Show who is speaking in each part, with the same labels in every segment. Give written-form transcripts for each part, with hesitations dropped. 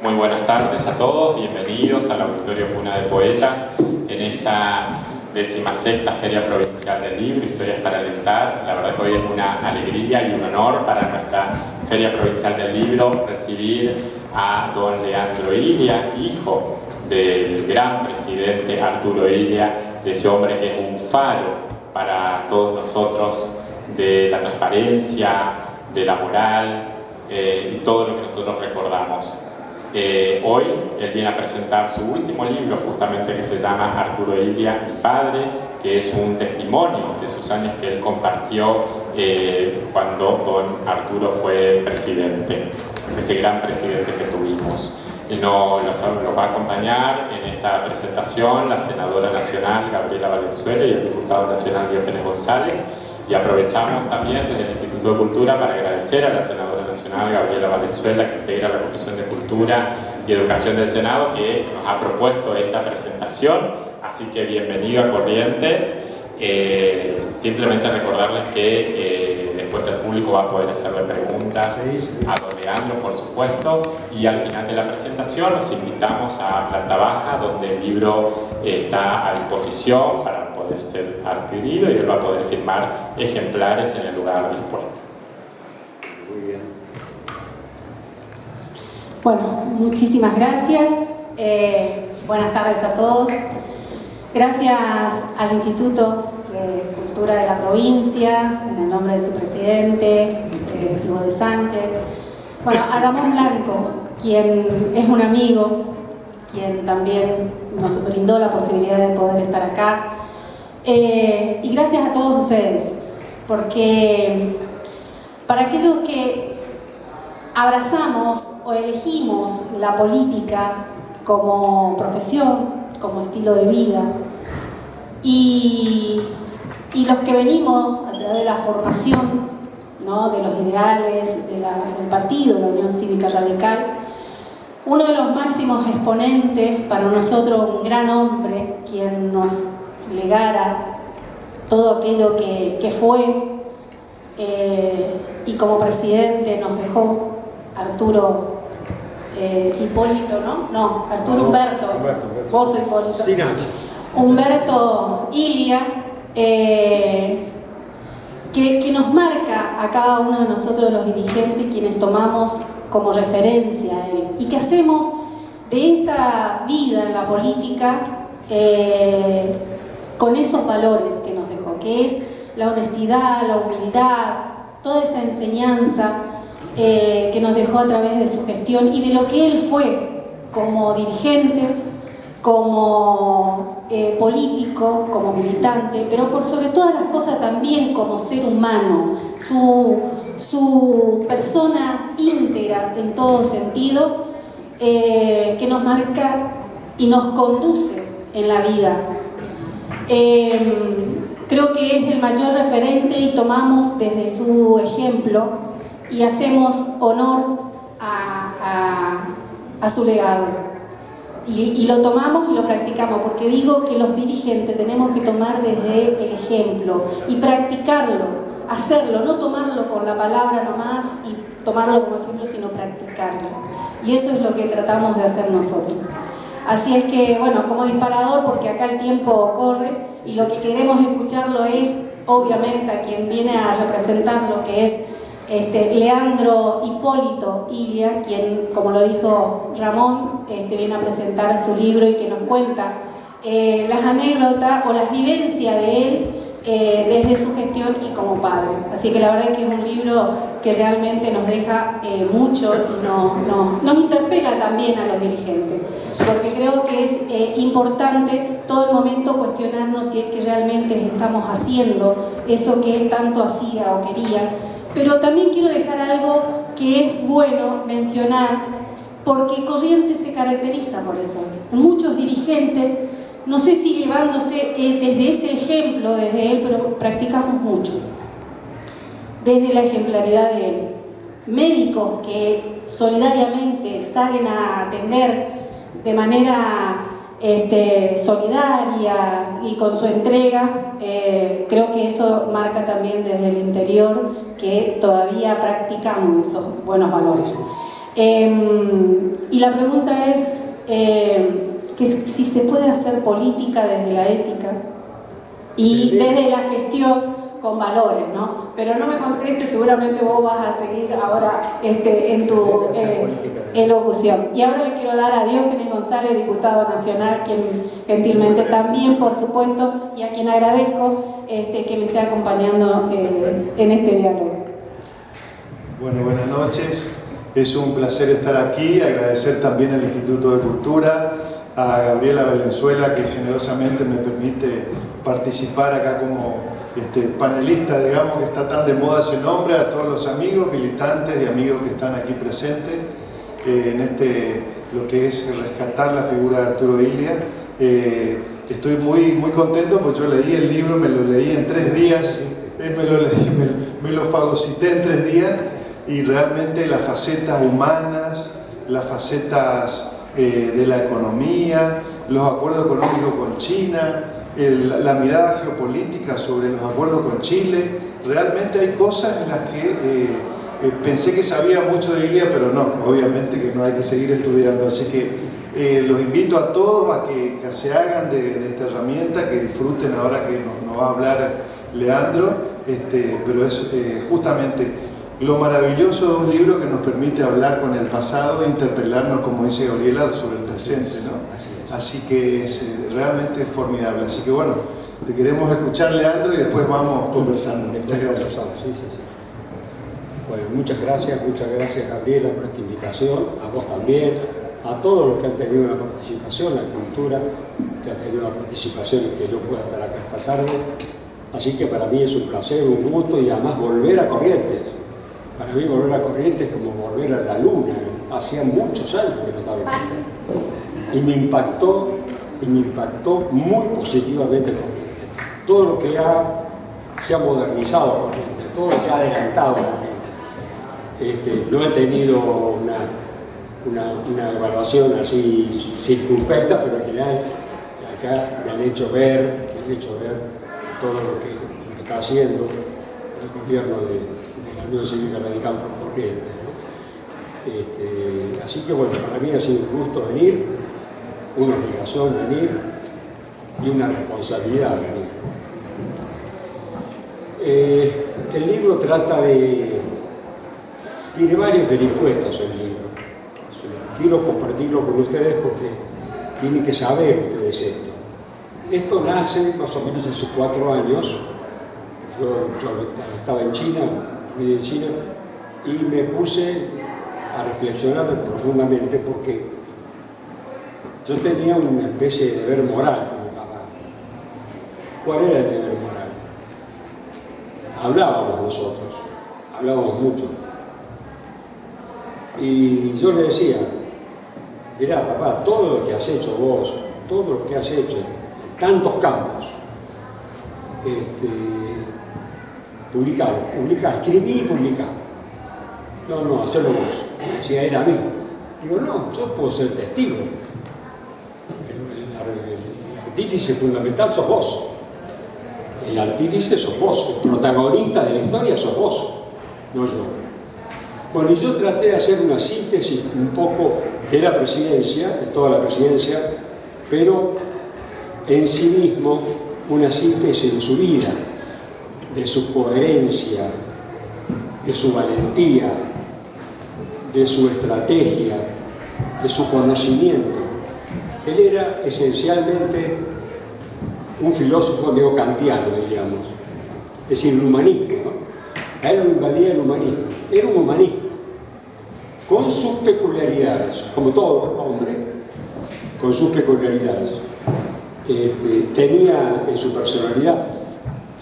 Speaker 1: Muy buenas tardes a todos, bienvenidos al Auditorio Cuna de Poetas en esta 16ª Feria Provincial del Libro, Historias para Alentar. La verdad que hoy es una alegría y un honor para nuestra Feria Provincial del Libro recibir a don Leandro Ilia, hijo del gran presidente Arturo Ilia, de ese hombre que es un faro para todos nosotros de la transparencia, de la moral y todo lo que nosotros recordamos. Hoy él viene a presentar su último libro, justamente, que se llama Arturo Ilia, mi padre, que es un testimonio de sus años que él compartió cuando don Arturo fue presidente, ese gran presidente que tuvimos. Nos va a acompañar en esta presentación la senadora nacional Gabriela Valenzuela y el diputado nacional Diógenes González. Y aprovechamos también desde el Instituto de Cultura para agradecer a la senadora nacional Gabriela Valenzuela, que integra la Comisión de Cultura y Educación del Senado, que nos ha propuesto esta presentación. Así que bienvenido a Corrientes. Simplemente recordarles que después el público va a poder hacerle preguntas a don Leandro, por supuesto, y al final de la presentación los invitamos a planta baja, donde el libro está a disposición para poder ser adquirido, y él va a poder firmar ejemplares en el lugar dispuesto.
Speaker 2: Muy bien.
Speaker 3: Bueno, muchísimas gracias. Buenas tardes a todos. Gracias al Instituto de Cultura de la provincia, en el nombre de su presidente, Lourdes Sánchez. Bueno, a Ramón Blanco, quien es un amigo, quien también nos brindó la posibilidad de poder estar acá. Y gracias a todos ustedes, porque para aquellos que abrazamos o elegimos la política como profesión, como estilo de vida, y los que venimos a través de la formación, ¿no?, de los ideales del partido, la Unión Cívica Radical, uno de los máximos exponentes para nosotros, un gran hombre, quien nos legara todo aquello que fue, y como presidente nos dejó Arturo Hipólito, ¿no? No, Arturo Humberto. Vos sos Hipólito.
Speaker 2: Sí, Nacho.
Speaker 3: Humberto Ilia, que nos marca a cada uno de nosotros, los dirigentes, quienes tomamos como referencia a él, y que hacemos de esta vida en la política con esos valores que nos dejó, que es la honestidad, la humildad, toda esa enseñanza que nos dejó a través de su gestión y de lo que él fue como dirigente, como político, como militante, pero por sobre todas las cosas también como ser humano, su persona íntegra en todo sentido, que nos marca y nos conduce en la vida. Creo que es el mayor referente y tomamos desde su ejemplo y hacemos honor a su legado. Y lo tomamos y lo practicamos, porque digo que los dirigentes tenemos que tomar desde el ejemplo y practicarlo, hacerlo, no tomarlo con la palabra nomás y tomarlo como ejemplo, sino practicarlo. Y eso es lo que tratamos de hacer nosotros. Así es que, bueno, como disparador, porque acá el tiempo corre y lo que queremos escucharlo es, obviamente, a quien viene a representar lo que es Leandro Hipólito Ilia, quien, como lo dijo Ramón, viene a presentar su libro y que nos cuenta las anécdotas o las vivencias de él desde su gestión y como padre. Así que la verdad es que es un libro que realmente nos deja mucho y nos interpela también a los dirigentes, porque creo que es importante todo el momento cuestionarnos si es que realmente estamos haciendo eso que él tanto hacía o quería. Pero también quiero dejar algo que es bueno mencionar, porque Corrientes se caracteriza por eso. Muchos dirigentes, no sé si llevándose desde ese ejemplo, desde él, pero practicamos mucho. Desde la ejemplaridad de él. Médicos que solidariamente salen a atender de manera solidaria y con su entrega, creo que eso marca también desde el interior que todavía practicamos esos buenos valores. Y la pregunta es que si se puede hacer política desde la ética y desde la gestión con valores, ¿no? Pero no me contestes, seguramente vos vas a seguir ahora en tu elocución. Y ahora le quiero dar a Diógenes González, diputado nacional, quien gentilmente también, por supuesto, y a quien agradezco que me esté acompañando en este diálogo.
Speaker 4: Bueno, buenas noches. Es un placer estar aquí, agradecer también al Instituto de Cultura, a Gabriela Valenzuela, que generosamente me permite participar acá como panelista, digamos, que está tan de moda ese nombre, a todos los amigos, militantes y amigos que están aquí presentes en lo que es rescatar la figura de Arturo Illia. Estoy muy contento porque yo leí el libro, me lo leí en 3 días, me lo fagocité en 3 días, y realmente las facetas humanas, las facetas de la economía, los acuerdos económicos con China, la mirada geopolítica sobre los acuerdos con Chile. Realmente hay cosas en las que pensé que sabía mucho de Illia, pero no, obviamente que no hay que seguir estudiando. Así que los invito a todos a que se hagan de esta herramienta, que disfruten ahora que nos va a hablar Leandro, pero es justamente lo maravilloso de un libro que nos permite hablar con el pasado e interpelarnos, como dice Gabriela, sobre el presente, ¿no? Así que es realmente formidable. Así que bueno, te queremos escuchar, Leandro, y después vamos conversando. Muchas gracias.
Speaker 2: Sí. Bueno, muchas gracias, Gabriela, por esta invitación, a vos también, a todos los que han tenido una participación, la cultura, que ha tenido una participación en que yo pueda estar acá esta tarde. Así que para mí es un placer, un gusto, y además volver a Corrientes. Para mí volver a Corrientes es como volver a la luna. Hacía muchos años que no estaba en Corrientes. Y me impactó muy positivamente Corrientes. Todo lo que se ha modernizado Corrientes, todo lo que ha adelantado Corrientes. No he tenido una evaluación así circunspecta, pero en general acá me han hecho ver todo lo que está haciendo el gobierno de la Unión Cívica Radical por Corrientes, ¿no? Así que bueno, para mí ha sido un gusto venir, una obligación venir y una responsabilidad venir. El libro tiene varios vericuetos el libro. Quiero compartirlo con ustedes porque tienen que saber ustedes esto. Esto nace más o menos hace 4 años. Yo estaba en China, viví en China, y me puse a reflexionar profundamente porque yo tenía una especie de deber moral con mi papá. ¿Cuál era el deber moral? Hablábamos mucho. Y yo le decía, mirá papá, todo lo que has hecho vos, todo lo que has hecho en tantos campos, publicalo, escribí y publicá. No, hacelo vos. Decía, era a mí. Digo, no, yo puedo ser testigo. El artífice fundamental sos vos. El artífice sos vos. El protagonista de la historia sos vos, no yo. Bueno, y yo traté de hacer una síntesis un poco de la presidencia, de toda la presidencia, pero en sí mismo una síntesis de su vida, de su coherencia, de su valentía, de su estrategia, de su conocimiento. Él era esencialmente un filósofo neocantiano, diríamos, es decir, el humanismo, ¿no? A él lo invadía el humanismo, era un humanista, con sus peculiaridades, como todo hombre, con sus peculiaridades. Tenía en su personalidad,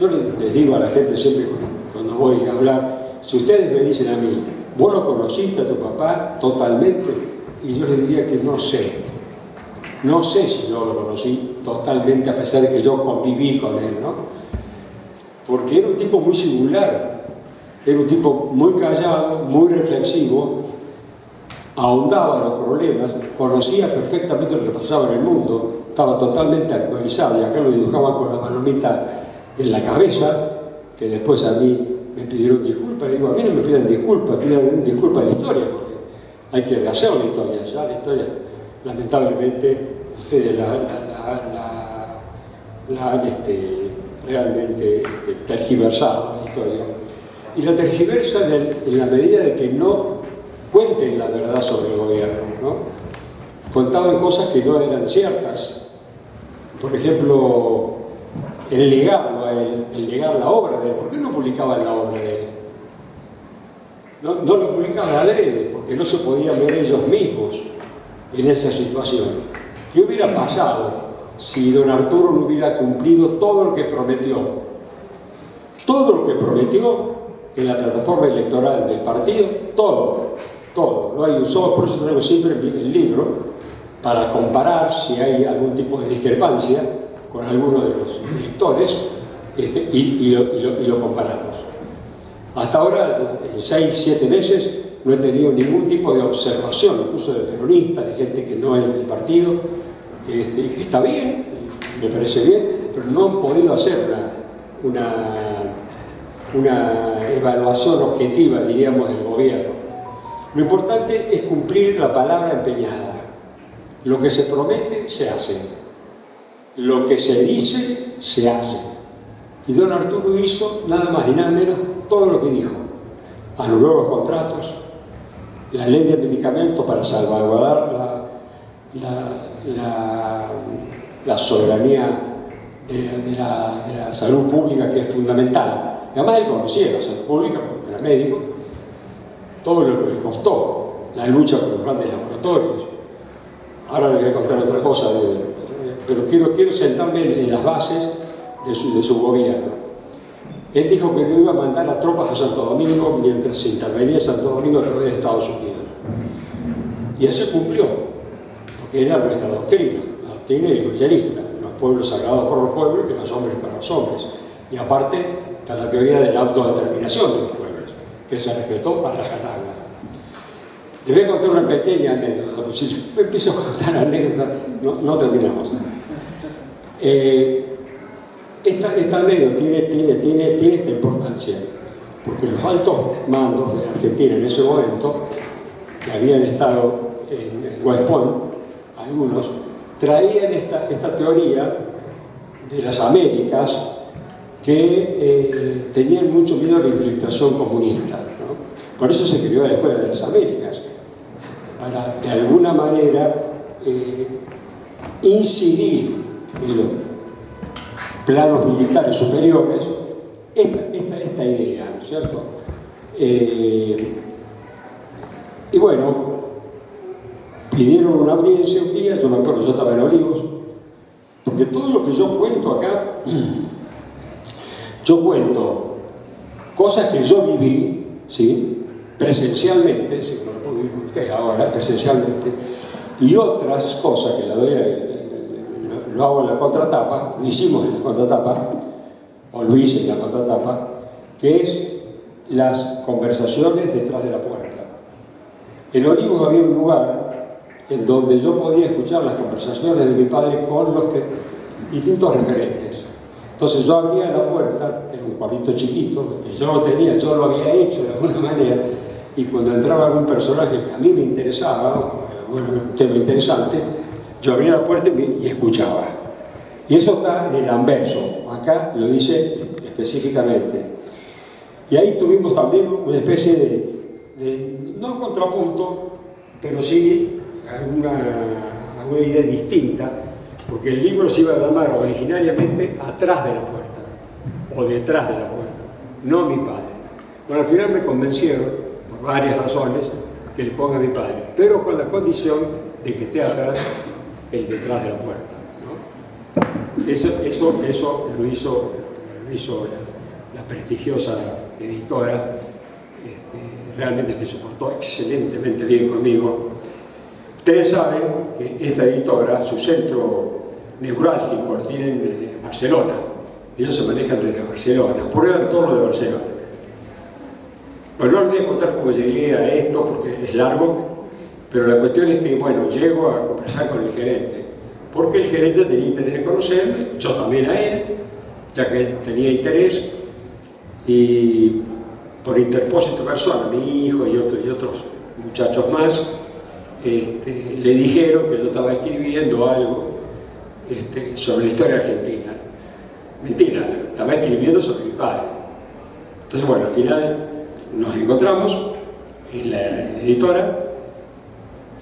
Speaker 2: yo les digo a la gente siempre cuando voy a hablar, si ustedes me dicen a mí, ¿vos lo conociste a tu papá totalmente? Y yo les diría que no sé si yo lo conocí totalmente, a pesar de que yo conviví con él, ¿no? Porque era un tipo muy singular, era un tipo muy callado, muy reflexivo, ahondaba en los problemas, conocía perfectamente lo que pasaba en el mundo, estaba totalmente actualizado, y acá lo dibujaba con la palomita en la cabeza, que después a mí me pidieron disculpas. Le digo, a mí no me pidan disculpas a la historia, porque hay que hacer la historia. Ya la historia, lamentablemente, ustedes la han realmente tergiversado la historia. Y la tergiversan en la medida de que no cuenten la verdad sobre el gobierno, ¿no? Contaban cosas que no eran ciertas. Por ejemplo, el negarlo a él, el negar la obra de él. ¿Por qué no publicaban la obra de él? No lo publicaban adrede, porque no se podían ver ellos mismos en esa situación. ¿Qué hubiera pasado si don Arturo no hubiera cumplido todo lo que prometió? Todo lo que prometió en la plataforma electoral del partido, todo. No hay un solo, por eso tenemos siempre el libro, para comparar si hay algún tipo de discrepancia con alguno de los electores, y lo comparamos. Hasta ahora, en 6-7 meses, no he tenido ningún tipo de observación, incluso de peronistas, de gente que no es del partido, que está bien, me parece bien, pero no han podido hacer una evaluación objetiva, diríamos, del gobierno. Lo importante es cumplir la palabra empeñada. Lo que se promete, se hace. Lo que se dice, se hace. Y don Arturo hizo nada más y nada menos todo lo que dijo. Anuló los contratos, la ley de medicamentos para salvaguardar la soberanía de la salud pública, que es fundamental. Además, él conocía la salud pública porque era médico, todo lo que le costó, la lucha con los grandes laboratorios. Ahora le voy a contar otra cosa, pero quiero sentarme en las bases de su gobierno. Él dijo que no iba a mandar las tropas a Santo Domingo mientras se intervenía en Santo Domingo a través de Estados Unidos. Y eso cumplió, porque era nuestra doctrina, la doctrina irigoyenista, los pueblos sagrados por los pueblos y los hombres para los hombres. Y aparte está la teoría de la autodeterminación de los pueblos, que se respetó a rajatabla. Les voy a contar una pequeña anécdota, pues si empiezo a contar anécdotas, no terminamos. Esta anécdota tiene esta importancia, porque los altos mandos de Argentina en ese momento, que habían estado en West Point, algunos, traían esta teoría de las Américas, que tenían mucho miedo a la infiltración comunista, ¿no? Por eso se creó la Escuela de las Américas, para de alguna manera incidir en los planos militares superiores esta idea, ¿no es cierto? Y bueno, pidieron una audiencia un día, yo me acuerdo, yo estaba en Olivos, porque todo lo que yo cuento acá, yo cuento cosas que yo viví, ¿sí?, presencialmente, si no lo puedo vivir usted ahora, presencialmente, y otras cosas que lo hago en la contratapa, lo hicimos en la contratapa, o lo hice en la contratapa, que es las conversaciones detrás de la puerta. En Olivos había un lugar en donde yo podía escuchar las conversaciones de mi padre con los distintos referentes. Entonces yo abría la puerta, en un cuartito chiquito, que yo no tenía, yo lo había hecho de alguna manera, y cuando entraba algún personaje que a mí me interesaba, bueno, un tema interesante, yo abría la puerta y escuchaba. Y eso está en el anverso, acá lo dice específicamente. Y ahí tuvimos también una especie de no contrapunto, pero sí alguna idea distinta, porque el libro se iba a llamar originariamente Atrás de la puerta, o Detrás de la puerta, no Mi padre. Bueno, al final me convencieron, por varias razones, que le ponga Mi padre, pero con la condición de que esté atrás el detrás de la puerta, ¿no? Eso lo hizo la prestigiosa editora, realmente se soportó excelentemente bien conmigo. Ustedes saben que esta editora, su centro neurálgico lo tienen en Barcelona. Ellos se manejan desde Barcelona, prueban todo lo de Barcelona. Bueno, no les voy a contar cómo llegué a esto porque es largo, pero la cuestión es que, bueno, llego a conversar con el gerente, porque el gerente tenía interés de conocerme, yo también a él, ya que él tenía interés, y por interpósito de persona, mi hijo y otros muchachos más, le dijeron que yo estaba escribiendo algo sobre la historia argentina. Mentira, estaba escribiendo sobre mi padre. Entonces, bueno, al final nos encontramos en la editora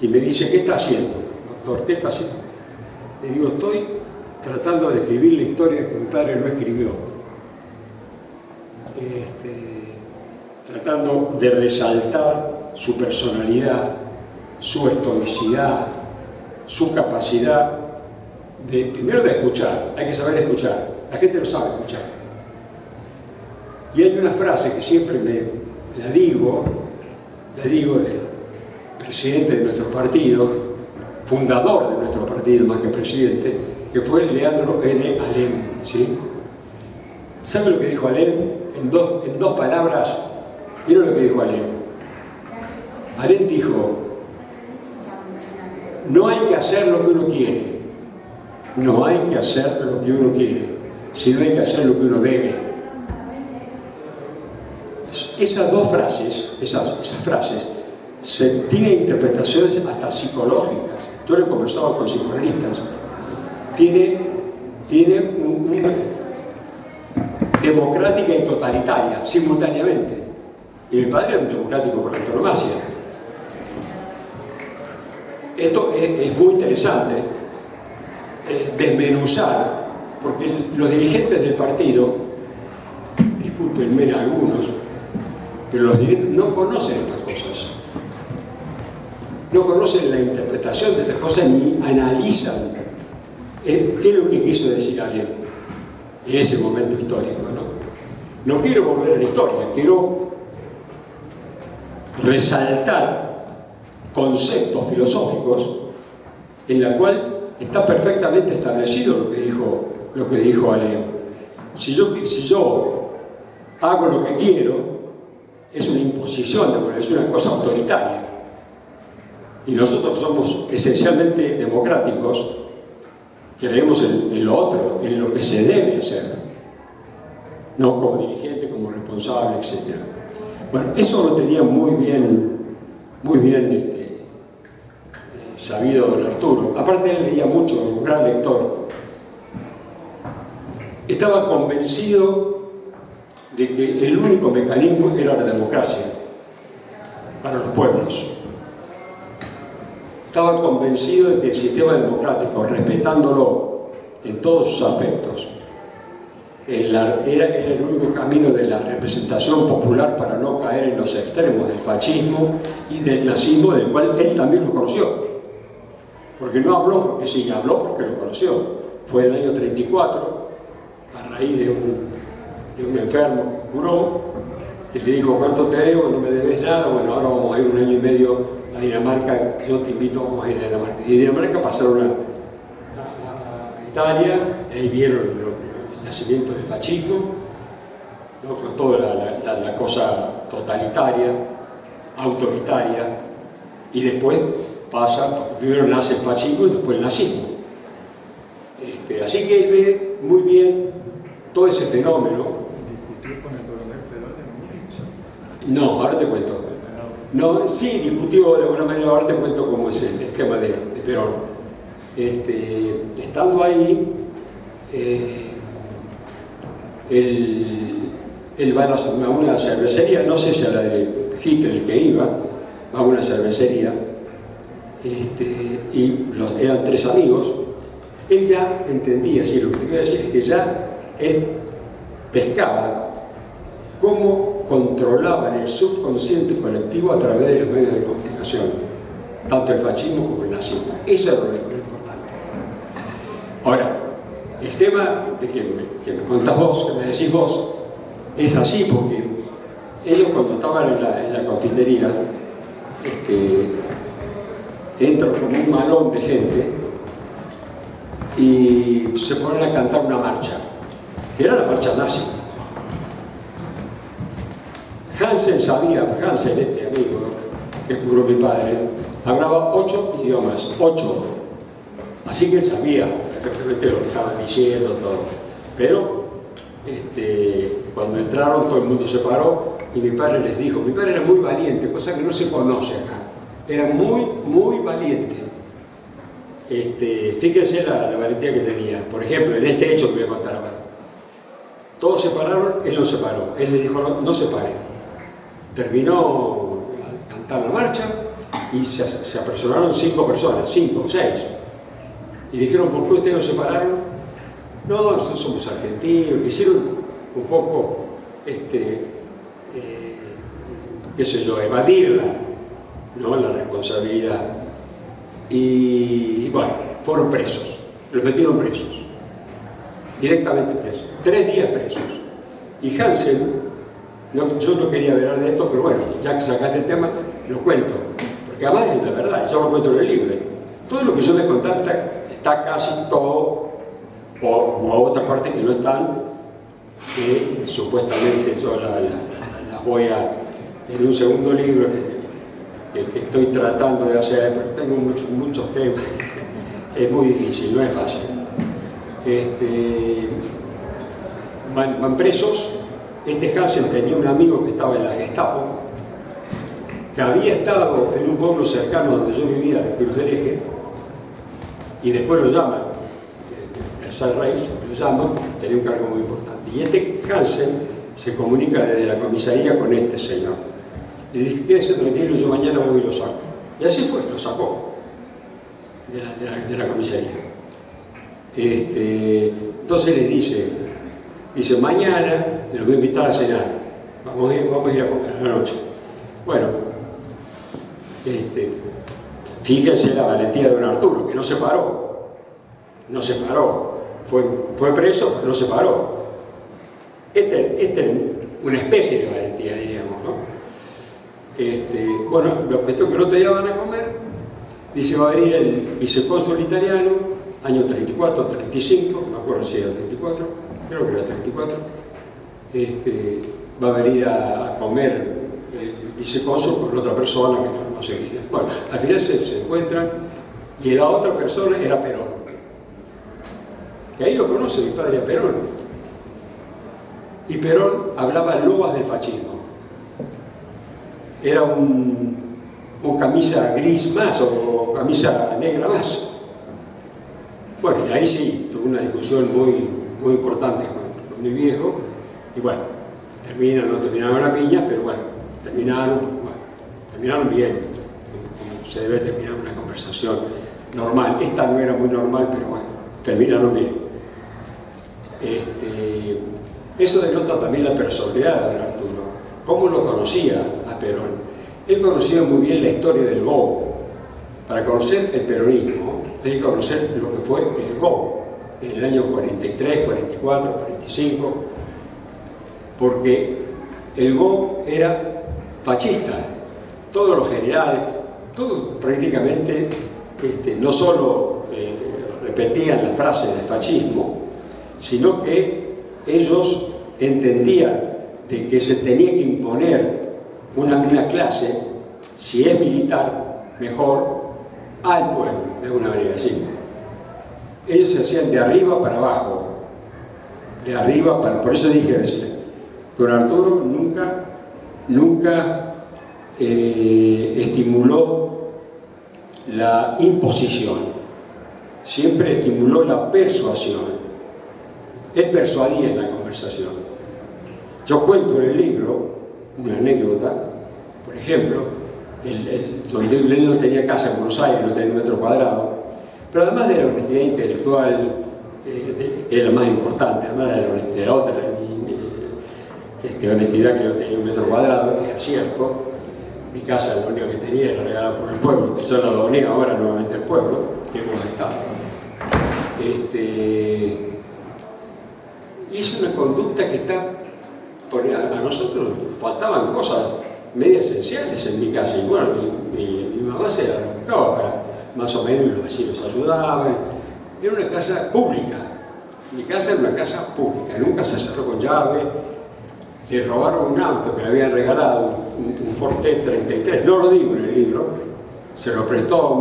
Speaker 2: y me dice, ¿qué está haciendo, doctor? ¿Qué está haciendo? Le digo, estoy tratando de escribir la historia que mi padre no escribió. Tratando de resaltar su personalidad, su estoicidad, su capacidad primero de escuchar. Hay que saber escuchar. La gente no sabe escuchar. Y hay una frase que siempre la digo del presidente de nuestro partido, fundador de nuestro partido más que presidente, que fue Leandro N. Alem, ¿sí? ¿Sabe lo que dijo Alem? En dos palabras, ¿vieron lo que dijo Alem? Alem dijo, no hay que hacer lo que uno quiere, no hay que hacer lo que uno quiere, sino hay que hacer lo que uno debe. Esas dos frases, esas frases, tienen interpretaciones hasta psicológicas. Yo lo he conversado con psicoanalistas. Tiene una democrática y totalitaria, simultáneamente. Y mi padre era un democrático por antonomasia. Esto es muy interesante, desmenuzar, porque los dirigentes del partido, discúlpenme algunos, pero los dirigentes no conocen estas cosas. No conocen la interpretación de estas cosas ni analizan qué es lo que quiso decir alguien en ese momento histórico, ¿no? No quiero volver a la historia, quiero resaltar conceptos filosóficos en la cual está perfectamente establecido lo que dijo Alem. Si yo hago lo que quiero, es una imposición, es una cosa autoritaria. Y nosotros somos esencialmente democráticos, creemos en lo otro, en lo que se debe hacer, no como dirigente, como responsable, etc. Bueno, eso lo tenía muy bien sabido don Arturo. Aparte, él leía mucho, un gran lector. Estaba convencido de que el único mecanismo era la democracia para los pueblos. Estaba convencido de que el sistema democrático, respetándolo en todos sus aspectos, era el único camino de la representación popular para no caer en los extremos del fascismo y del nazismo, del cual él también lo conoció. Porque no habló porque sí, habló porque lo conoció. Fue en el año 34, a raíz de un enfermo que curó, que le dijo, ¿cuánto te debo? No me debes nada. Bueno, ahora vamos a ir 1 año y medio a Dinamarca, yo te invito, vamos a ir a Dinamarca. Y de Dinamarca pasaron a Italia, y ahí vieron el nacimiento del fascismo, ¿no? Con toda la cosa totalitaria, autoritaria, y después pasa, primero nace el fascismo y después el nazismo. Así que él ve muy bien todo ese fenómeno.
Speaker 4: ¿Discutió con el coronel Perón en Múnich?
Speaker 2: No, ahora te cuento. No, sí, discutió de alguna manera, ahora te cuento cómo es el esquema de Perón. Estando ahí, él va a una cervecería, no sé si a la de Hitler que iba, va a una cervecería, y eran 3 amigos. Él ya entendía, sí, lo que te quiero decir es que ya él pescaba cómo controlaban el subconsciente colectivo a través de los medios de comunicación, tanto el fascismo como el nazismo. Eso es lo importante. Ahora, el tema de que me contás vos, que me decís vos, es así porque ellos cuando estaban en la confitería, entran como un malón de gente y se ponen a cantar una marcha, que era la marcha nazi. Hansen, este amigo, que curó mi padre, hablaba 8 idiomas, 8. Así que él sabía perfectamente lo que estaban diciendo, todo. Pero cuando entraron todo el mundo se paró y mi padre les dijo, mi padre era muy valiente, cosa que no se conoce acá. era muy valiente. Fíjense la valentía que tenía. Por ejemplo, en este hecho que voy a contar ahora. Todos se pararon, él no se paró. Él le dijo, no se paren. Terminó a cantar la marcha y se apresionaron 5 personas, 5 o 6. Y dijeron, ¿por qué ustedes no se pararon? No, nosotros somos argentinos. Quisieron un poco, qué sé yo, evadirla, ¿no? La responsabilidad. Y bueno, fueron presos, los metieron presos, directamente presos, 3 días presos. Y Hansen, yo no quería hablar de esto, pero bueno, ya que sacaste el tema, lo cuento, porque además es la verdad, yo lo cuento en el libro. Todo lo que yo me contaste está casi todo, o a otra parte que no están, que supuestamente yo las voy a, en un segundo libro, que estoy tratando de hacer, pero tengo muchos temas, es muy difícil, no es fácil. Van presos. Hansen tenía un amigo que estaba en la Gestapo, que había estado en un pueblo cercano donde yo vivía, de Cruz del Eje, y después lo llaman, el Tercer Reich, lo llaman, tenía un cargo muy importante. Y Hansen se comunica desde la comisaría con este señor. Le dije, quédese tranquilo, yo mañana voy y lo saco. Y así fue, lo sacó de la comisaría. Entonces les dice, mañana los voy a invitar a cenar. Vamos a ir a comer a la noche. Bueno, fíjense la valentía de don Arturo, que no se paró. No se paró. Fue preso, pero no se paró. Esta es una especie de valentía, diríamos, ¿no? Bueno, lo que el otro día van a comer, dice, va a venir el vicecónsul italiano, año 34, 35, no me acuerdo si era 34, creo que era 34, va a venir a comer el vicecónsul con otra persona que no sé quién es. Bueno, al final se encuentran y la otra persona era Perón, que ahí lo conoce mi padre a Perón, y Perón hablaba loas del fascismo. Era un camisa gris más o camisa negra más. Bueno, y ahí sí, tuve una discusión muy importante con mi viejo, y bueno, no terminaron la piña, pero bueno, terminaron bien. Se debe terminar una conversación normal. Esta no era muy normal, pero bueno, terminaron bien. Eso denota también la personalidad de don Arturo. ¿Cómo lo conocía a Perón? Él conocía muy bien la historia del GO. Para conocer el peronismo, hay que conocer lo que fue el GO en el año 43, 44, 45, porque el GO era fascista. Todos los generales, todos prácticamente, no solo repetían las frases del fascismo, sino que ellos entendían de que se tenía que imponer una clase, si es militar, mejor, al pueblo, de alguna manera así. Ellos se hacían de arriba para abajo, de arriba para... Por eso dije, don Arturo nunca estimuló la imposición, siempre estimuló la persuasión. Él persuadía en la conversación. Yo cuento en el libro una anécdota, por ejemplo, donde él no tenía casa en Buenos Aires, no tenía un metro cuadrado, pero además de la honestidad intelectual, que es la más importante, además de la otra honestidad, que no tenía un metro cuadrado, era cierto. Mi casa, la única que tenía, era regalada por el pueblo, que yo la doné ahora nuevamente al pueblo, que hemos estado. Y es una conducta que está... A nosotros faltaban cosas medio esenciales en mi casa, y bueno, mi mamá se la buscaba para más o menos, y los vecinos ayudaban. Era una casa pública. Mi casa era una casa pública, nunca se cerró con llave. Le robaron un auto que le habían regalado, un Forte 33, no lo digo en el libro, se lo prestó a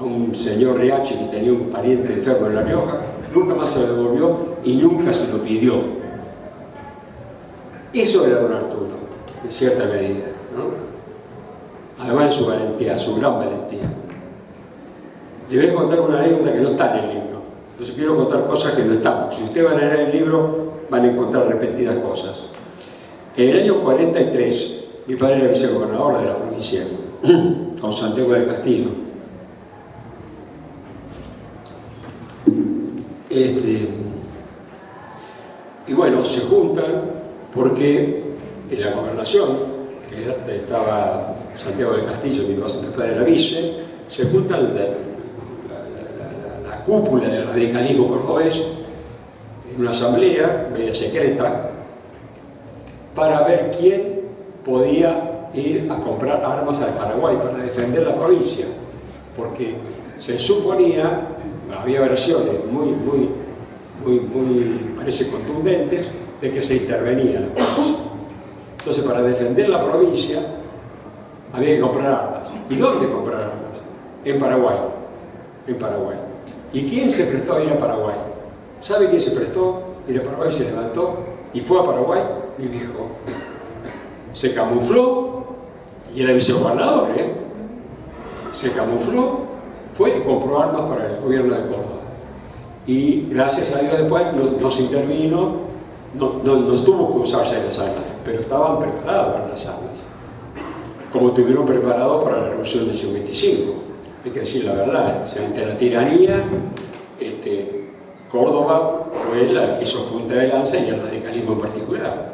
Speaker 2: un señor Riachi que tenía un pariente enfermo en La Rioja, nunca más se lo devolvió y nunca se lo pidió. Eso era don Arturo, en cierta medida, ¿no? además de su valentía, su gran valentía. Les voy a contar una anécdota que no está en el libro. Entonces quiero contar cosas que no están. Si ustedes van a leer el libro, van a encontrar repetidas cosas. En el año 43, mi padre era vicegobernador de la provincia, con Santiago del Castillo. Y bueno, se juntan porque en la gobernación, que estaba Santiago del Castillo, mi padre era vice, se juntan la cúpula del radicalismo cordobés en una asamblea media secreta para ver quién podía ir a comprar armas al Paraguay para defender la provincia, porque se suponía, había versiones muy parece contundentes, de que se intervenía en la provincia. Entonces, para defender la provincia había que comprar armas. ¿Y dónde comprar armas? En Paraguay. En Paraguay. ¿Y quién se prestó a ir a Paraguay? ¿Sabe quién se prestó a ir a Paraguay? Se levantó y fue a Paraguay, mi viejo. Se camufló, y era vicegobernador, se camufló, fue y compró armas para el gobierno de Córdoba. Y gracias a Dios después no se intervino, no tuvo que usarse las armas, pero estaban preparados para las armas, como estuvieron preparados para la revolución del 55. Hay que decir la verdad, ante la tiranía, Córdoba fue la que hizo punta de lanza, y el radicalismo en particular,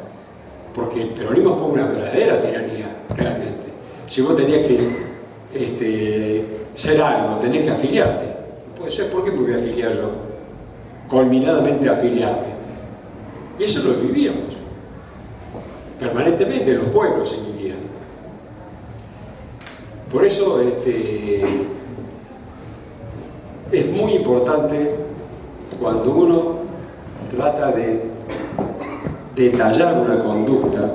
Speaker 2: porque el peronismo fue una verdadera tiranía, realmente. Si vos tenías que ser algo, tenés que afiliarte. No puede ser, ¿por qué me voy a afiliar yo? Culminadamente afiliarme. Y eso lo vivíamos. Permanentemente los pueblos se vivían. Por eso es muy importante cuando uno trata de detallar una conducta,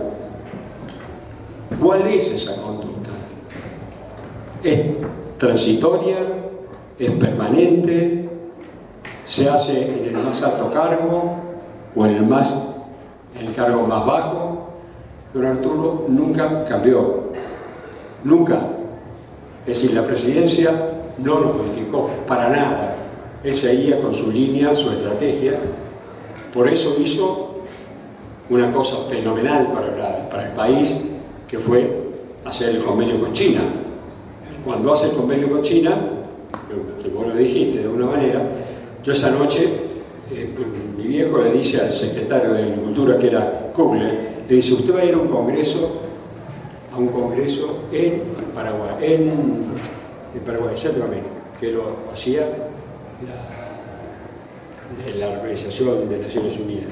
Speaker 2: ¿cuál es esa conducta? ¿Es transitoria? ¿Es permanente? ¿Se hace en el más alto cargo o en el cargo más bajo? Don Arturo nunca cambió, nunca. Es decir, la presidencia no lo modificó para nada. Él seguía con su línea, su estrategia. Por eso hizo una cosa fenomenal para el país, que fue hacer el convenio con China. Cuando hace el convenio con China, que vos lo dijiste de alguna manera, yo esa noche, mi viejo le dice al secretario de Agricultura, que era Kugler, le dice: usted va a ir a un congreso en Paraguay, en Paraguay, Centroamérica, que lo hacía la Organización de Naciones Unidas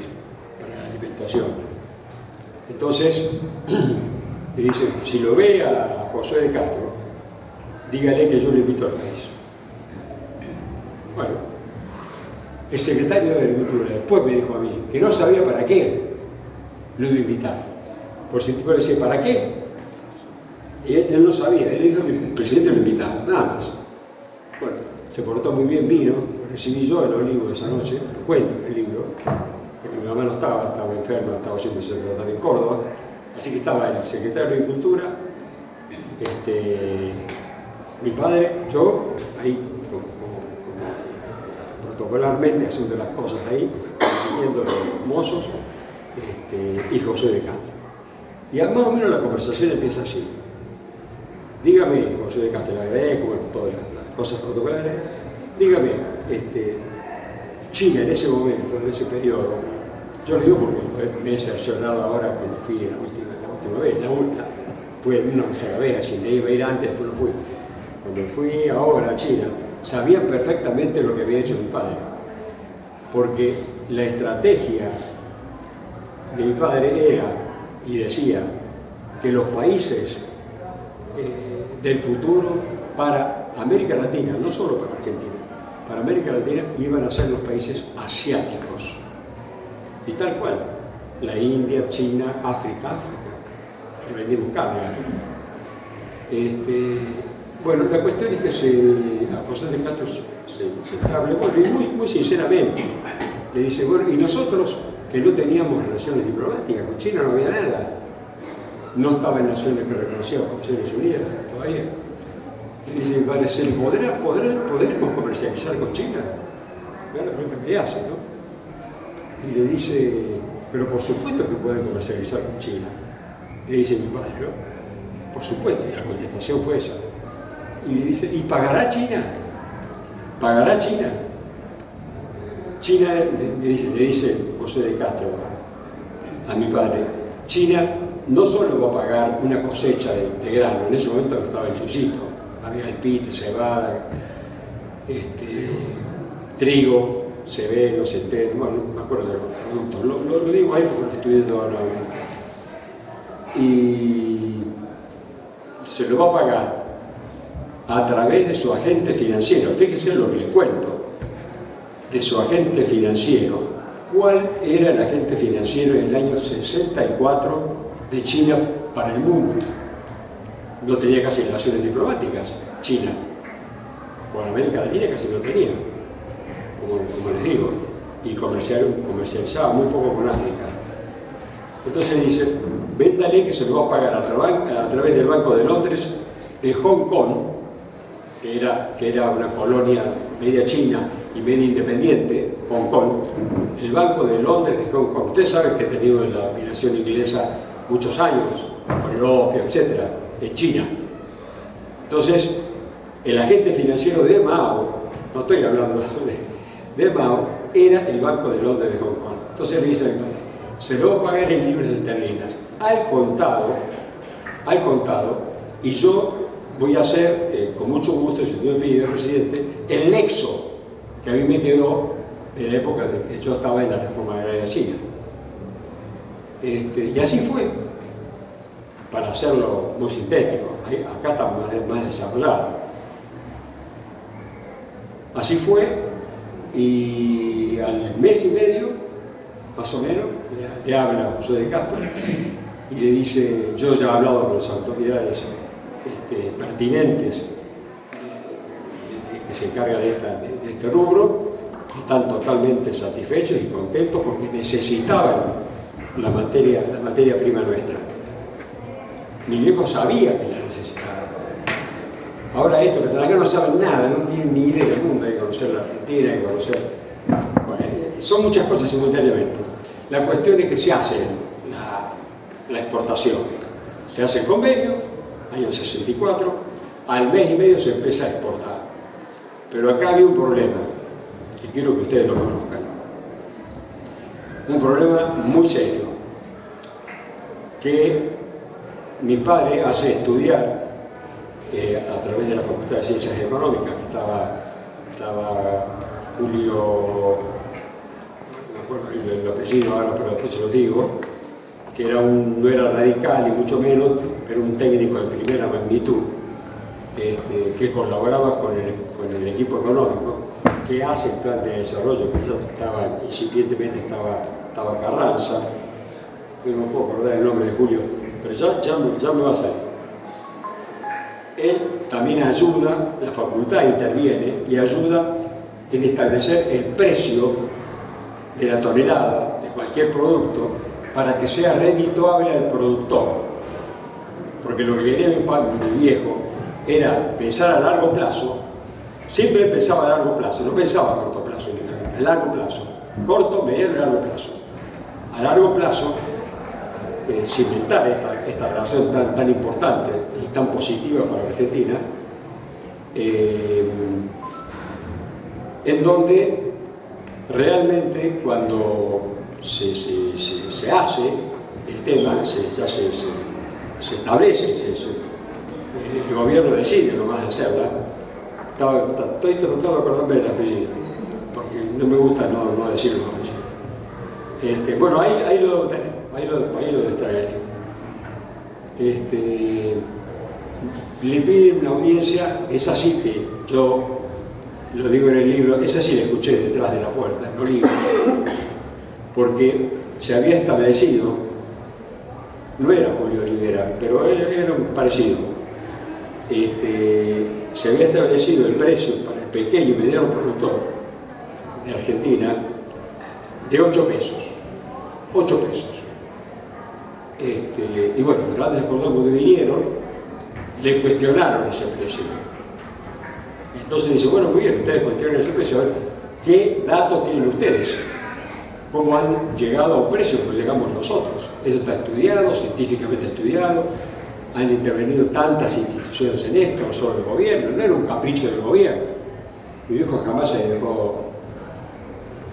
Speaker 2: para la Alimentación. Entonces, le dice: si lo ve a José de Castro, dígale que yo le invito al país. Bueno, el secretario de Agricultura después me dijo a mí que no sabía para qué lo iba a invitar. Por si el tipo le decía: ¿para qué? Y él no sabía, él le dijo que el presidente lo invitaba, nada más. Bueno, se portó muy bien, vino, lo recibí yo en Olivo esa noche, lo cuento en el libro, porque mi mamá no estaba enferma, estaba haciéndose tratar en Córdoba, así que estaba el secretario de Agricultura, mi padre, yo, ahí, protocolarmente haciendo las cosas ahí, viendo los mozos, y José de Castro. Y más o menos la conversación empieza así: dígame, José de Castro, le agradezco, bueno, todas las cosas protocolares, dígame, China en ese momento, en ese periodo, yo le digo porque me he cerciorado ahora cuando fui la última vez, fue una sola vez a China, iba a ir antes, después no fui. Cuando fui ahora a China, sabía perfectamente lo que había hecho mi padre, porque la estrategia de mi padre era, y decía, que los países del futuro para América Latina, no solo para Argentina, para América Latina iban a ser los países asiáticos. Y tal cual, la India, China, África, le vendimos carne a África. Bueno, la cuestión es que a José de Castro se habló, bueno, y muy sinceramente, le dice: bueno, y nosotros que no teníamos relaciones diplomáticas con China, no había nada, no estaba en naciones que reconocíamos como Naciones Unidas, todavía. Y dice, vale, ¿podremos comercializar con China? Es la pregunta que le hace, ¿no? Y le dice, pero por supuesto que pueden comercializar con China. Le dice mi padre, ¿no? Por supuesto, y la contestación fue esa. Y le dice, ¿y pagará China? ¿Pagará China? China, le dice José de Castro a mi padre, China no solo va a pagar una cosecha de grano, en ese momento estaba el yuyito, había el pite, cebada, trigo, seveno, centeno, bueno, no me acuerdo de los productos, lo digo ahí porque lo estudié todo nuevamente. Y se lo va a pagar a través de su agente financiero. Fíjense lo que les cuento, de su agente financiero. ¿Cuál era el agente financiero en el año 64 de China para el mundo? No tenía casi relaciones diplomáticas, China. Con América Latina casi no tenía, como les digo, y comercializaba muy poco con África. Entonces dice, véndale que se lo va a pagar a través del Banco de Londres de Hong Kong, que era una colonia media china y media independiente, Hong Kong, el Banco de Londres de Hong Kong. Ustedes saben que he tenido en la dominación inglesa muchos años, por el opio, etc., en China. Entonces, el agente financiero de Mao, no estoy hablando de Mao, era el Banco de Londres de Hong Kong. Entonces le dice a mi padre, se lo va a pagar en libras esterlinas, al contado, y yo voy a hacer, con mucho gusto, si usted me pide, presidente, el nexo que a mí me quedó de la época de que yo estaba en la reforma agraria china. Y así fue, para hacerlo muy sintético. Acá está más desarrollado. Así fue, y al mes y medio, más o menos, le habla José de Castro y le dice, yo ya he hablado con las autoridades pertinentes que se encargan de este rubro, que están totalmente satisfechos y contentos porque necesitaban la materia prima nuestra. Mi viejo sabía que la necesitaba. Ahora estos que están acá no saben nada, no tienen ni idea del mundo, hay que conocer la Argentina, hay que conocer... Bueno, son muchas cosas simultáneamente. La cuestión es que se hace la exportación. Se hace el convenio, año 64, al mes y medio se empieza a exportar. Pero acá había un problema, que quiero que ustedes lo conozcan. Un problema muy serio, que mi padre hace estudiar a través de la Facultad de Ciencias Económicas, que estaba Julio, no me acuerdo el apellido ahora, pero después se los digo, que no era radical ni mucho menos, pero un técnico de primera magnitud, que colaboraba con el equipo económico, que hace el plan de desarrollo, que ya estaba, incipientemente estaba Carranza, no me puedo acordar el nombre de Julio, pero ya me va a salir. Él también ayuda, la facultad interviene y ayuda en establecer el precio de la tonelada de cualquier producto para que sea redituable al productor. Porque lo que quería mi viejo era pensar a largo plazo, siempre pensaba a largo plazo, no pensaba a corto plazo únicamente, a largo plazo, corto, mediano y largo plazo. A largo plazo, cimentar esta relación tan importante y tan positiva para Argentina, en donde realmente cuando se hace el tema, ya se establece, el gobierno decide nomás hacerla. Estoy tratando de acordarme del apellido, porque no me gusta no decir los apellidos. Bueno, ahí lo debo tener, ahí lo debo traer. Le piden una audiencia, es así que yo lo digo en el libro, esa sí la escuché detrás de la puerta, no libro, porque se había establecido, no era Julio Olivera, pero era un parecido, se había establecido el precio para el pequeño y mediano productor de Argentina de 8 pesos. 8 pesos. Y bueno, los grandes exportadores cuando vinieron, le cuestionaron ese precio. Entonces dice, bueno, muy bien, ustedes cuestionan ese precio, a ver, ¿qué datos tienen ustedes? ¿Cómo han llegado a un precio que llegamos nosotros? Eso está estudiado, científicamente estudiado, han intervenido tantas instituciones en esto, no solo el gobierno, no era un capricho del gobierno. Mi viejo jamás se dejó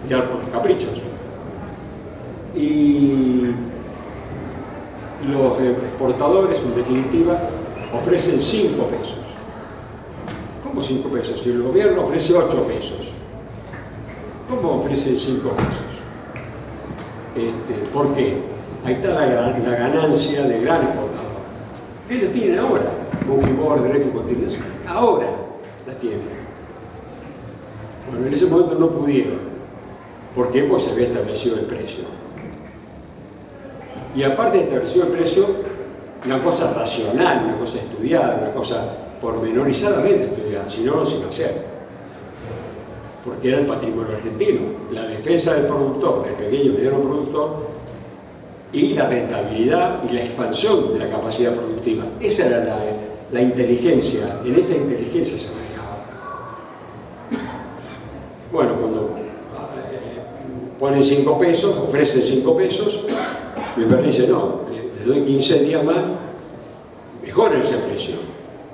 Speaker 2: guiar por los caprichos. Y los exportadores, en definitiva, ofrecen 5 pesos. ¿Cómo 5 pesos? Si el gobierno ofrece 8 pesos. ¿Cómo ofrecen 5 pesos? ¿Por qué? Ahí está la ganancia del gran exportador. ¿Qué los tienen ahora? Bukibor, Dreyfus, Continental. Ahora las tienen. Bueno, en ese momento no pudieron. ¿Por qué? Pues se había establecido el precio. Y aparte de establecido el precio, una cosa racional, una cosa estudiada, una cosa pormenorizadamente estudiada, si no, sin hacer. Porque era el patrimonio argentino, la defensa del productor, del pequeño y mediano productor, y la rentabilidad y la expansión de la capacidad productiva. Esa era la inteligencia, en esa inteligencia se manejaba. Bueno, cuando ponen 5 pesos, ofrecen 5 pesos, me dice, no, les doy 15 días más, mejoren ese precio.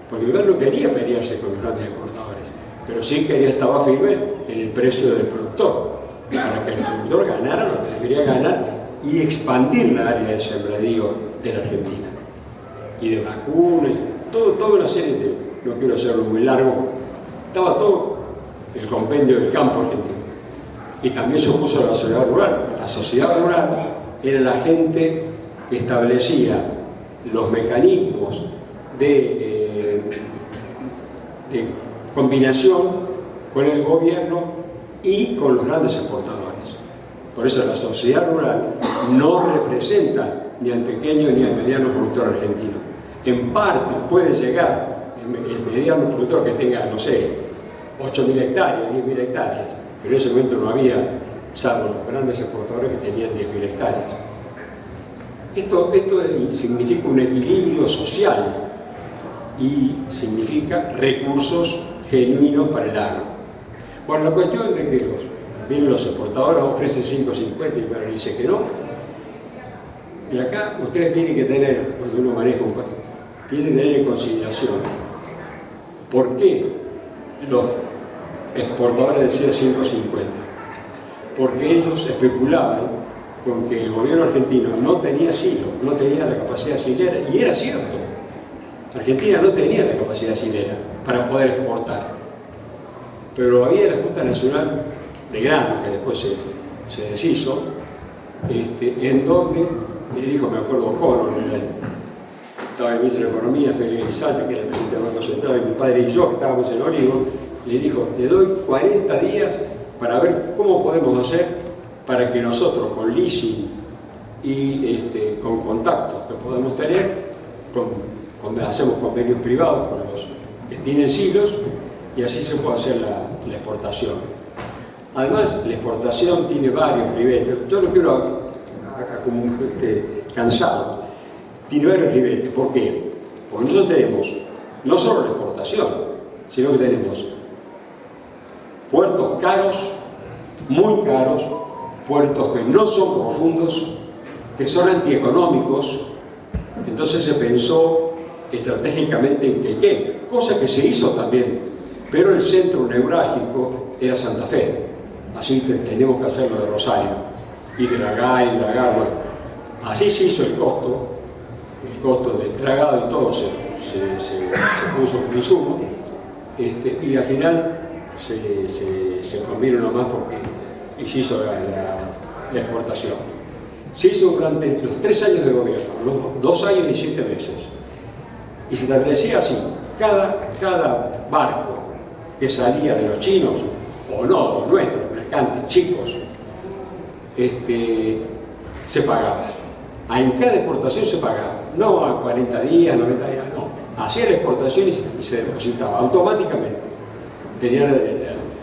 Speaker 2: Porque mi no quería pelearse con los grandes exportadores, pero sí estaba firme en el precio del productor, para que el productor ganara lo que debería ganar y expandir la área de sembradío de la Argentina. Y de vacunas, toda una serie de, no quiero hacerlo muy largo, estaba todo el compendio del campo argentino. Y también se opuso a la sociedad rural, porque la sociedad rural era la gente que establecía los mecanismos de combinación con el gobierno y con los grandes exportadores. Por eso la sociedad rural no representa ni al pequeño ni al mediano productor argentino. En parte puede llegar el mediano productor que tenga, no sé, 8.000 hectáreas, 10.000 hectáreas, pero en ese momento no había, salvo los grandes exportadores que tenían 10.000 hectáreas. Esto significa un equilibrio social y significa recursos genuinos para el agro. Bueno, la cuestión de que los exportadores ofrecen 5.50 y pero dice que no. Y acá ustedes tienen que tener, cuando uno maneja un país, tienen que tener en consideración por qué los exportadores decían 5.50. Porque ellos especulaban con que el gobierno argentino no tenía silo, no tenía la capacidad silera, y era cierto. Argentina no tenía la capacidad silera para poder exportar. Pero había la Junta Nacional de Granos, que después se deshizo, en donde le dijo, me acuerdo, Colón, estaba el ministro de Economía, Félix Elizalde, que era el presidente del Banco Central, y mi padre y yo, que estábamos en Olivo, le dijo, le doy 40 días para ver cómo podemos hacer para que nosotros, con leasing y con contactos que podemos tener, hacemos convenios privados con los que tienen silos, y así se puede hacer la exportación. Además, la exportación tiene varios ribetes. Yo no quiero como cansado. Tiene varios ribetes. ¿Por qué? Porque nosotros tenemos no solo la exportación, sino que tenemos puertos caros, muy caros, puertos que no son profundos, que son antieconómicos. Entonces se pensó estratégicamente en Quequén, cosa que se hizo también, pero el centro neurálgico era Santa Fe. Así tenemos que hacerlo de Rosario, y de Dragá, y Dragá. Bueno, así se hizo el costo del dragado y todo se puso por insumo, y al final se convino nomás porque se hizo la exportación. Se hizo durante los 3 años de gobierno, los 2 años y 7 meses. Y se establecía así, cada barco que salía de los chinos, o no, los nuestros, mercantes, chicos, se pagaba. En cada exportación se pagaba, no a 40 días, 90 días, no. Hacía la exportación y se depositaba automáticamente. Tenían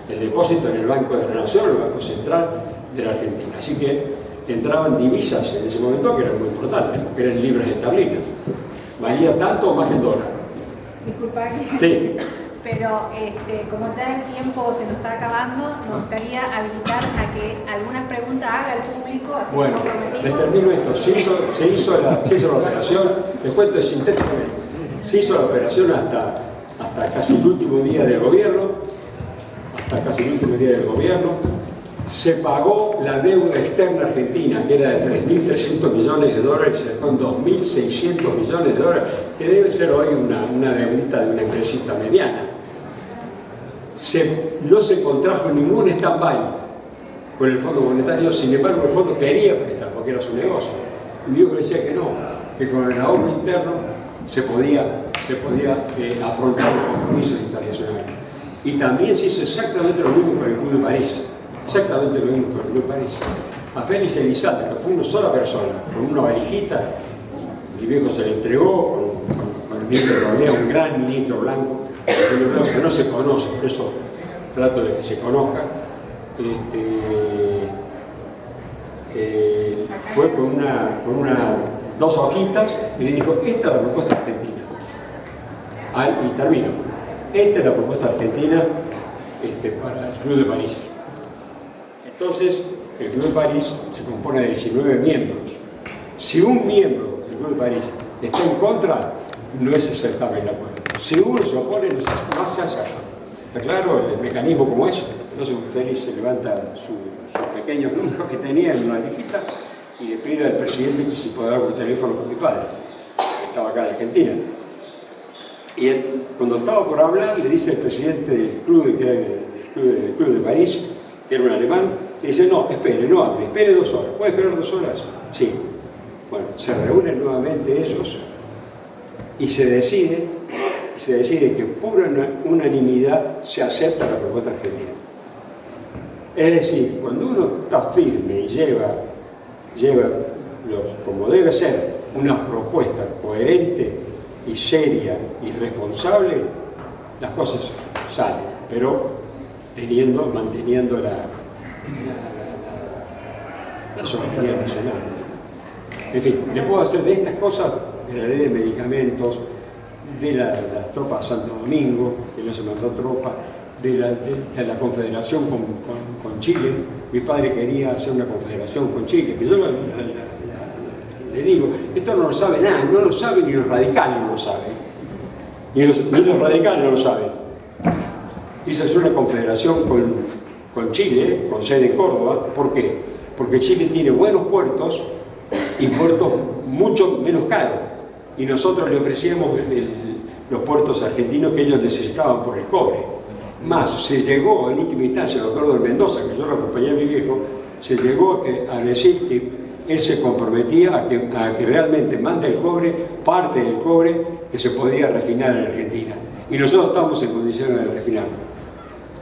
Speaker 2: el depósito en el Banco de la Nación, el Banco Central de la Argentina. Así que entraban divisas en ese momento que eran muy importantes, porque eran libras esterlinas. Valía tanto o más que el dólar.
Speaker 3: Disculpa que...
Speaker 2: Sí.
Speaker 3: Pero como ya el tiempo se nos está acabando, nos gustaría habilitar a que algunas preguntas haga el público, así
Speaker 2: Bueno,
Speaker 3: como
Speaker 2: les
Speaker 3: prometimos.
Speaker 2: termino esto. Se hizo la operación, les cuento sintéticamente, se hizo la operación hasta casi el último día del gobierno, se pagó la deuda externa argentina, que era de 3.300 millones de dólares, se dejó en 2.600 millones de dólares, que debe ser hoy una deudita de una empresita mediana. No se contrajo ningún stand-by con el Fondo Monetario, sin embargo el fondo quería prestar porque era su negocio. Y mi hijo decía que no, que con el ahorro interno se podía afrontar los compromisos internacionales. Y también se hizo exactamente lo mismo con el Club de París. Exactamente lo mismo con el Club de París. A Félix Elizalde, que fue una sola persona, con una valijita, mi viejo se le entregó con el ministro Robledo, un gran ministro blanco, que no se conoce, por eso trato de que se conozca. Fue con dos hojitas y le dijo: esta es la propuesta argentina. Y termino. Esta es la propuesta argentina para el Club de París. Entonces, el Club de París se compone de 19 miembros. Si un miembro del Club de París está en contra, no es aceptable el acuerdo. Si uno se opone, no se hace. ¿Está claro el mecanismo como es? Entonces Félix se levanta sus pequeños números que tenía en una lijita y le pide al presidente que si puede dar un teléfono con mi padre, que estaba acá en Argentina. Y cuando estaba por hablar, le dice el presidente del club de París, que era un alemán, le dice: no, espere, no hable, espere 2 horas. ¿Puede esperar 2 horas? Sí. Bueno, se reúnen nuevamente ellos y se decide que por unanimidad se acepta la propuesta argentina. Es decir, cuando uno está firme y lleva como debe ser, una propuesta coherente y seria y responsable, las cosas salen, pero manteniendo la soberanía nacional. En fin, le puedo hacer de estas cosas, de la ley de medicamentos, de las tropas de Santo Domingo, que no se mandó tropa, de la confederación con Chile. Mi padre quería hacer una confederación con Chile, que yo le digo, esto no lo sabe nadie, no lo saben ni los radicales, no lo saben. Ni los radicales no lo saben. Hizo hacer una confederación con Chile, con sede en Córdoba. ¿Por qué? Porque Chile tiene buenos puertos y puertos mucho menos caros. Y nosotros le ofrecíamos los puertos argentinos que ellos necesitaban por el cobre. Más, se llegó en última instancia, me acuerdo de Mendoza, que yo lo acompañé a mi viejo, se llegó a decir que él se comprometía a que realmente mande el cobre, parte del cobre que se podía refinar en Argentina. Y nosotros estábamos en condiciones de refinarlo.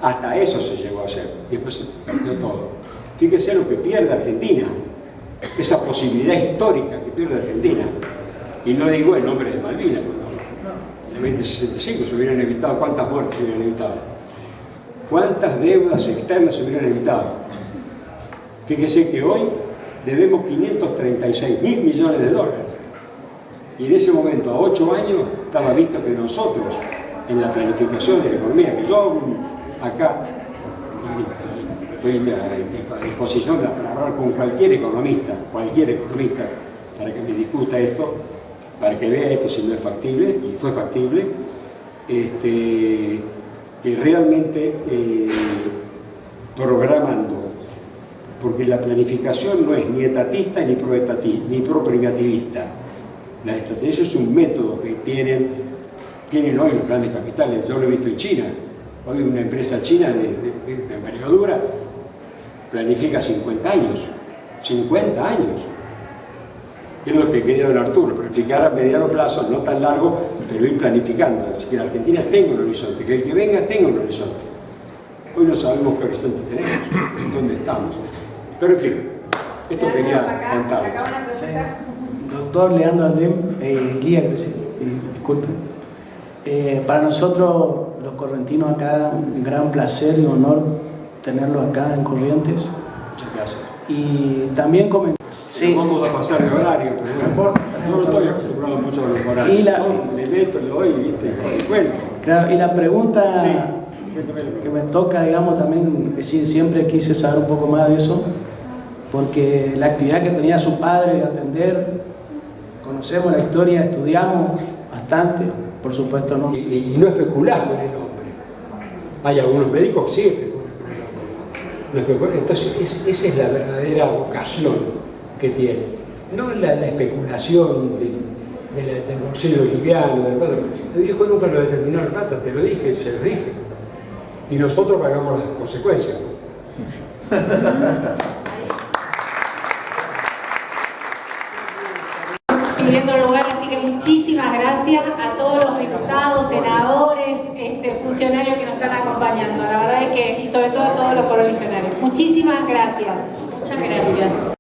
Speaker 2: Hasta eso se llegó a hacer. Y después se perdió todo. Fíjese lo que pierde Argentina, esa posibilidad histórica que pierde Argentina. Y no digo el nombre de Malvinas, en el 2065 se hubieran evitado, ¿cuántas muertes se hubieran evitado? ¿Cuántas deudas externas se hubieran evitado? Fíjese que hoy debemos 536.000 millones de dólares. Y en ese momento, a 8 años, estaba visto que nosotros, en la planificación de la economía, que yo acá estoy a disposición para hablar con cualquier economista, para que me discuta esto, para que vea esto si no es factible, y fue factible, que realmente programando, porque la planificación no es ni etatista ni pro-privativista. La estrategia es un método que tienen hoy los grandes capitales. Yo lo he visto en China. Hoy una empresa china de envergadura planifica 50 años. 50 años. ¿Qué es lo que quería don Arturo? Planificar a mediano plazo, no tan largo, pero ir planificando. Así que la Argentina tenga un horizonte, que el que venga tenga un horizonte. Hoy no sabemos qué horizonte tenemos, dónde estamos. Pero en fin, esto quería contarles.
Speaker 5: Doctor Leandro Aldem, guía, disculpe. Para nosotros, los correntinos acá, un gran placer y honor tenerlo acá en Corrientes.
Speaker 2: Muchas gracias.
Speaker 5: Y también comentar.
Speaker 2: Sí. Vamos a pasar de horario, pero no importa. No lo estoy acostumbrado. involucrado mucho con los morales.
Speaker 5: Y la-
Speaker 2: Le meto, le doy, ¿viste? Y cuento.
Speaker 5: Claro, y la pregunta
Speaker 2: Sí, cuéntame.
Speaker 5: que me toca, digamos, también, es decir, siempre quise saber un poco más de eso, porque la actividad que tenía su padre de atender, conocemos la historia, estudiamos bastante, por supuesto, ¿no?
Speaker 2: Y no especulás con el hombre. Hay algunos médicos que sí especulan con el hombre. No especulan. Entonces, esa es la verdadera vocación que tiene. No la especulación del bolsillo liviano, del plata. El viejo nunca lo determinó el plata, te lo dije, se lo dije. Y nosotros pagamos las consecuencias.
Speaker 3: Pidiendo el lugar, así que muchísimas gracias a todos los diputados, senadores, funcionarios que nos están acompañando. La verdad es que, y sobre todo a todos los correligionarios. Muchísimas gracias.
Speaker 6: Muchas gracias.